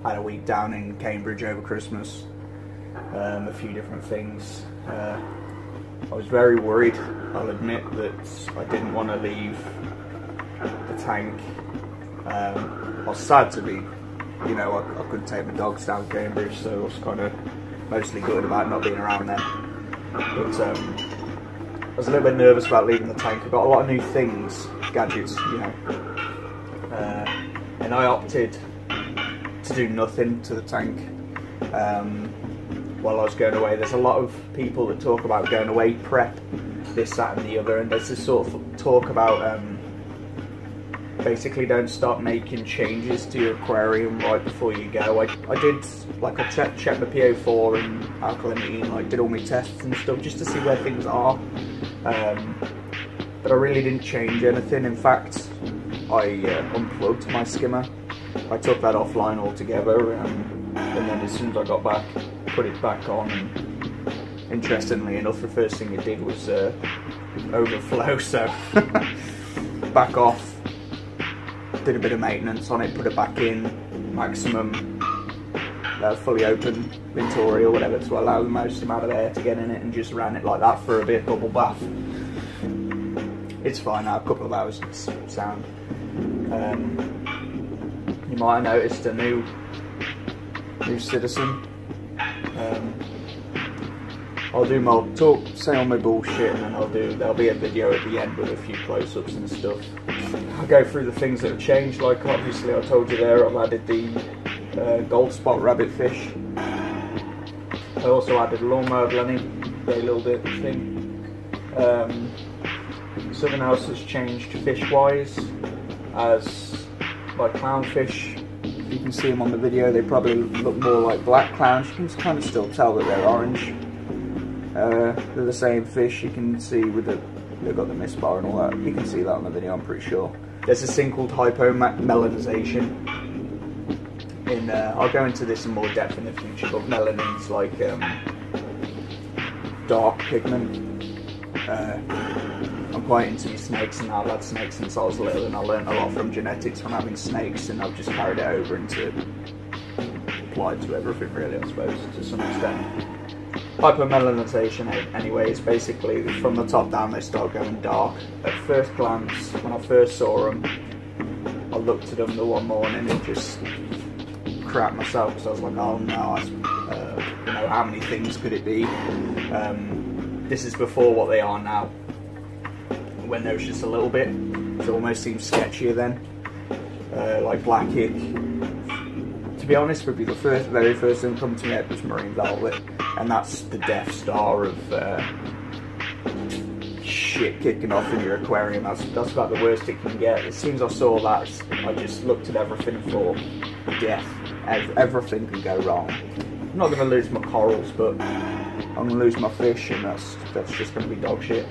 Had a week down in Cambridge over Christmas. A few different things. I was very worried, I'll admit, that I didn't want to leave the tank. I was sad to be, you know, I couldn't take my dogs down Cambridge, so I was kind of mostly good about not being around there. But I was a little bit nervous about leaving the tank. I got a lot of new things, gadgets, you know, and I opted to do nothing to the tank while I was going away. There's a lot of people that talk about going away prep, this, that and the other, and there's this sort of talk about basically don't start making changes to your aquarium right before you go. I did, like, I checked my po4 and alkalinity, like, did all my tests and stuff just to see where things are, but I really didn't change anything. In fact, I unplugged my skimmer. I took that offline altogether, and then as soon as I got back, put it back on, and interestingly enough, the first thing it did was overflow, so back off, did a bit of maintenance on it, put it back in maximum fully open Venturi or whatever to allow the most amount of air to get in it, and just ran it like that for a bit, bubble bath. It's fine now, a couple of hours, it's sound. You might have noticed a new citizen. I'll do my say all my bullshit, and then there'll be a video at the end with a few close-ups and stuff. I'll go through the things that have changed. Like, obviously I told you there, I've added the gold spot rabbit fish. I also added lawnmower blending, very little bit thing. Something else that's changed fish-wise, as like clownfish. You can see them on the video, they probably look more like black clowns. You can kind of still tell that they're orange. They're the same fish, you can see with they've got the mist bar and all that. You can see that on the video, I'm pretty sure. There's this thing called hypomelanization. I'll go into this in more depth in the future, but melanin's like dark pigment. I'm quite into snakes, and I've had snakes since I was little, and I learned a lot from genetics from having snakes, and I've just carried it over into applied to everything really, I suppose, to some extent. Hypomelanization, anyway, is basically from the top down they start going dark. At first glance, when I first saw them, I looked at them the one morning and just crapped myself, because I was like, oh no, you know, how many things could it be? This is before what they are now. When there was just a little bit, it almost seems sketchier then, like black ick. To be honest with you, the very first thing that come to my head was marine velvet, and that's the Death Star of shit kicking off in your aquarium. That's about the worst it can get. As soon as I saw that, I just looked at everything and thought, death. Everything can go wrong. I'm not going to lose my corals, but I'm going to lose my fish, and that's just going to be dog shit.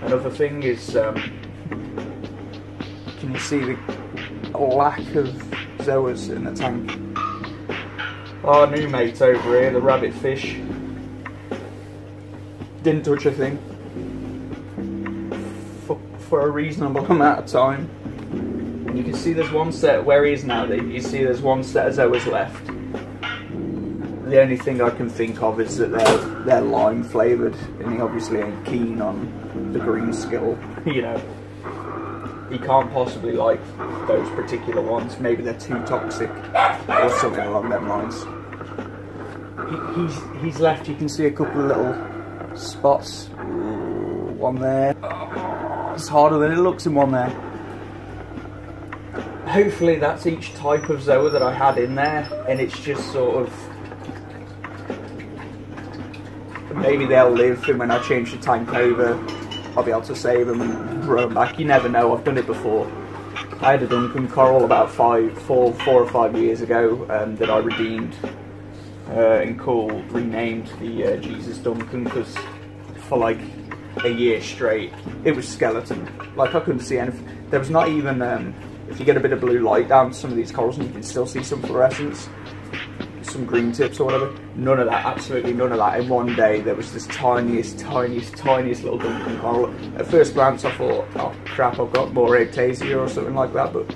Another thing is, can you see the lack of zoas in the tank? Our new mate over here, the rabbit fish, didn't touch a thing for a reasonable amount of time. And you can see there's one set, where he is now, you see there's one set of zoas left. The only thing I can think of is that they're lime flavoured, and he obviously ain't keen on the green skill, you know. He can't possibly like those particular ones. Maybe they're too toxic or something along them lines. He's left, you can see a couple of little spots. Ooh, one there. Oh, it's harder than it looks in one there. Hopefully that's each type of zoa that I had in there, and it's just sort of, maybe they'll live, and when I change the tank over, I'll be able to save them and grow them back. You never know, I've done it before. I had a Duncan coral about 4 or 5 years ago that I redeemed and renamed the Jesus Duncan, because for like a year straight, it was skeleton. Like, I couldn't see anything. There was not even, if you get a bit of blue light down some of these corals, and you can still see some fluorescence, some green tips or whatever. None of that, absolutely none of that. In one day there was this tiniest little Duncan coral. At first glance I thought, oh crap, I've got more ectasia or something like that, but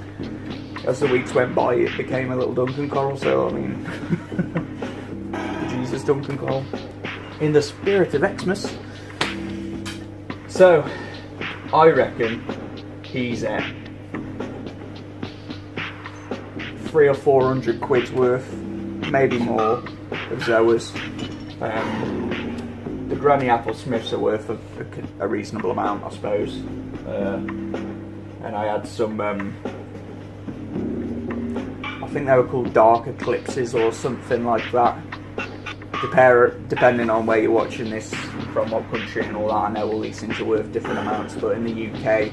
as the weeks went by, it became a little Duncan coral. So I mean, the Jesus Duncan coral, in the spirit of Xmas. So I reckon he's at 300 or 400 quid's worth, maybe more, of Zoas. The Granny Apple Smiths are worth a reasonable amount, I suppose. And I had some, I think they were called Dark Eclipses or something like that. Depending on where you're watching this, from what country and all that, I know all these things are worth different amounts, but in the UK,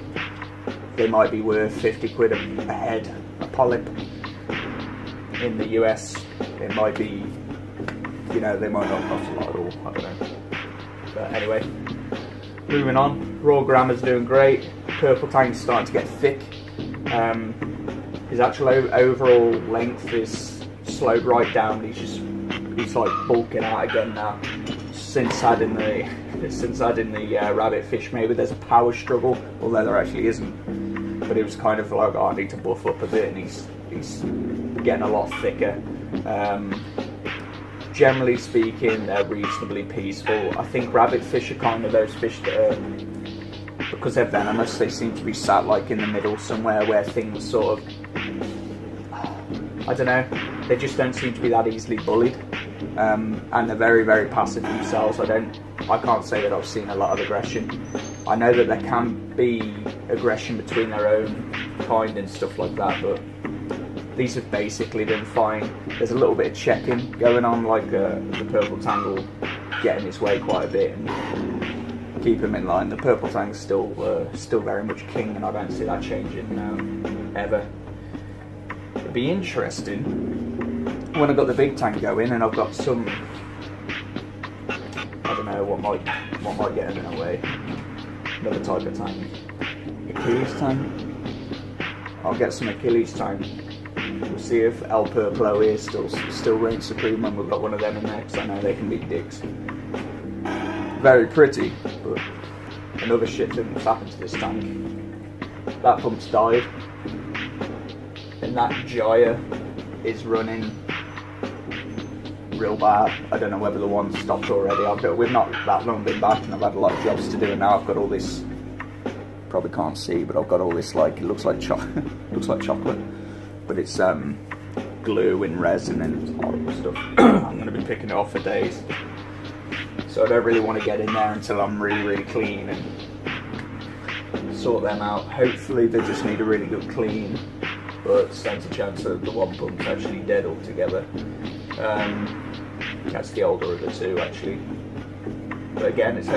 they might be worth 50 quid a head, a polyp. In the US, it might be, you know, they might not cost a lot at all, I don't know. But anyway, moving on. Raw Grammar's doing great. Purple Tank's starting to get thick. His actual overall length is slowed right down. He's like bulking out again now. Since adding the rabbit fish, maybe there's a power struggle, although there actually isn't. But it was kind of like, oh, I need to buff up a bit, and he's getting a lot thicker. Generally speaking, they're reasonably peaceful. I think rabbit fish are kind of those fish that are, because they're venomous, they seem to be sat like in the middle somewhere where things sort of, I don't know, they just don't seem to be that easily bullied. And they're very, very passive themselves. I can't say that I've seen a lot of aggression. I know that there can be aggression between their own kind and stuff like that, but these have basically been fine. There's a little bit of checking going on, like the Purple Tang will get in his way quite a bit and keep him in line. The Purple Tang's still very much king, and I don't see that changing ever. It'd be interesting when I've got the big tank going and I've got some, I don't know what might get in the way. Another type of tank. Achilles tank. I'll get some Achilles tank. We'll see if El Purplo is still reigns supreme when we've got one of them in there, because I know they can be dicks. Very pretty, but another shit thing that's happened to this tank. That pump's died, and that Jaya is running real bad. I don't know whether the one's stopped already. We've not that long been back, and I've had a lot of jobs to do, and now I've got all this. Probably can't see, but I've got all this, like, it looks like looks like chocolate, but it's glue and resin and horrible stuff. I'm going to be picking it off for days, so I don't really want to get in there until I'm really clean and sort them out. Hopefully they just need a really good clean, but stands a chance that the one pump's actually dead altogether. That's the older of the two, actually, but again, it's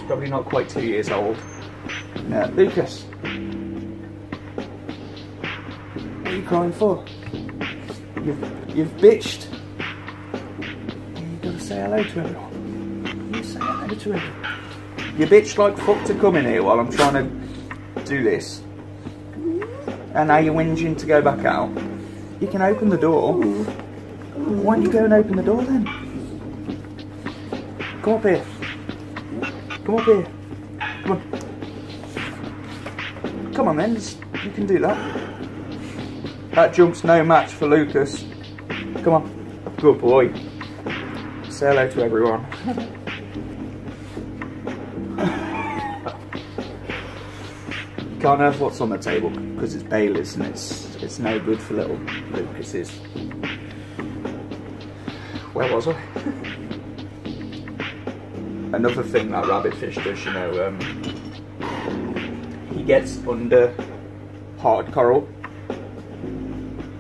probably not quite 2 years old. Now, Lucas, what are you crying for? You've bitched. You've got to say hello to everyone. You say hello to everyone. You bitched like fuck to come in here while I'm trying to do this, and now you're whinging to go back out. You can open the door. Why don't you go and open the door then? Come up here. Come up here. Come on. Come on then, you can do that. That jump's no match for Lucas. Come on, good boy. Say hello to everyone. Can't have what's on the table because it's Bailey's, and it's no good for little Lucas's. Where was I? Another thing that rabbit fish does, you know, he gets under hard coral,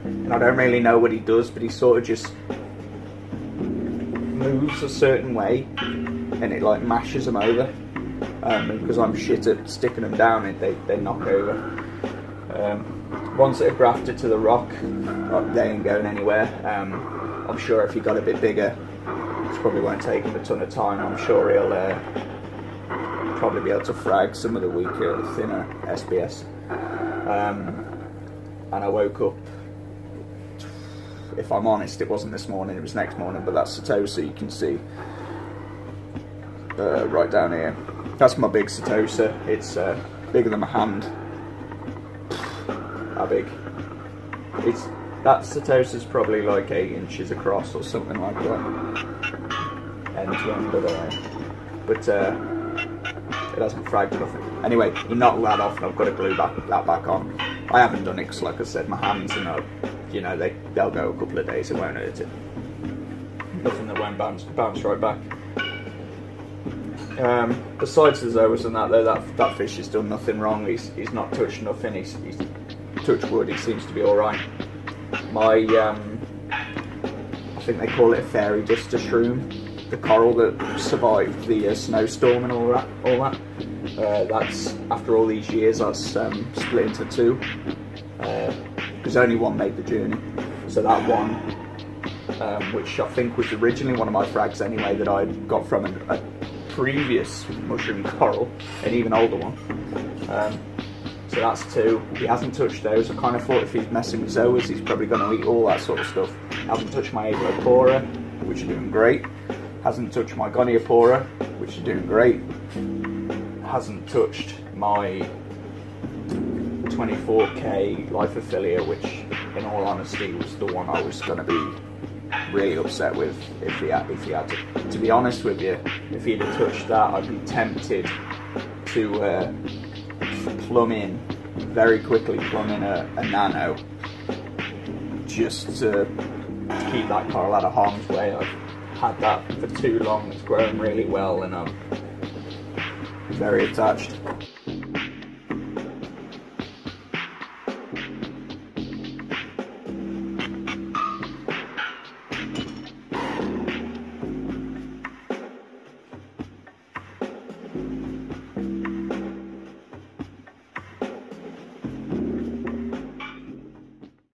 and I don't really know what he does, but he sort of just moves a certain way and it like mashes them over, and because I'm shit at sticking them down, they knock over. Ones that are grafted to the rock, they ain't going anywhere. I'm sure if he got a bit bigger, it probably won't take him a ton of time. I'm sure he'll probably be able to frag some of the weaker, thinner SPS. And I woke up, if I'm honest, it wasn't this morning, it was next morning, but that's Setosa, you can see right down here. That's my big Setosa. It's bigger than my hand. How big? that setosa's probably like 8 inches across or something like that, end to end, but it hasn't fragged nothing. Anyway, he knocked that off, and I've got to glue that back on. I haven't done it because, like I said, my hands are, you know, they'll go a couple of days. It won't hurt it. Nothing that won't bounce right back. Besides the zoas and that, though, that fish has done nothing wrong. He's not touched nothing. He's touched wood. He seems to be all right. My I think they call it a fairy duster shroom, the coral that survived the snowstorm and all that. That's after all these years, I was split into 2 because only one made the journey. So that one, which I think was originally one of my frags anyway, that I got from a previous mushroom coral, an even older one. So that's 2. He hasn't touched those. I kind of thought if he's messing with zoas, he's probably going to eat all that sort of stuff. Hasn't touched my Agelopora, which are doing great. Hasn't touched my Goniopora, which are doing great. Hasn't touched my 24k Lithophilia, which in all honesty was the one I was going to be really upset with if he had to be honest with you. If he'd have touched that, I'd be tempted to very quickly plumb in a nano, just to keep that coral out of harm's way. I've had that for too long. It's grown really well, and I'm very attached.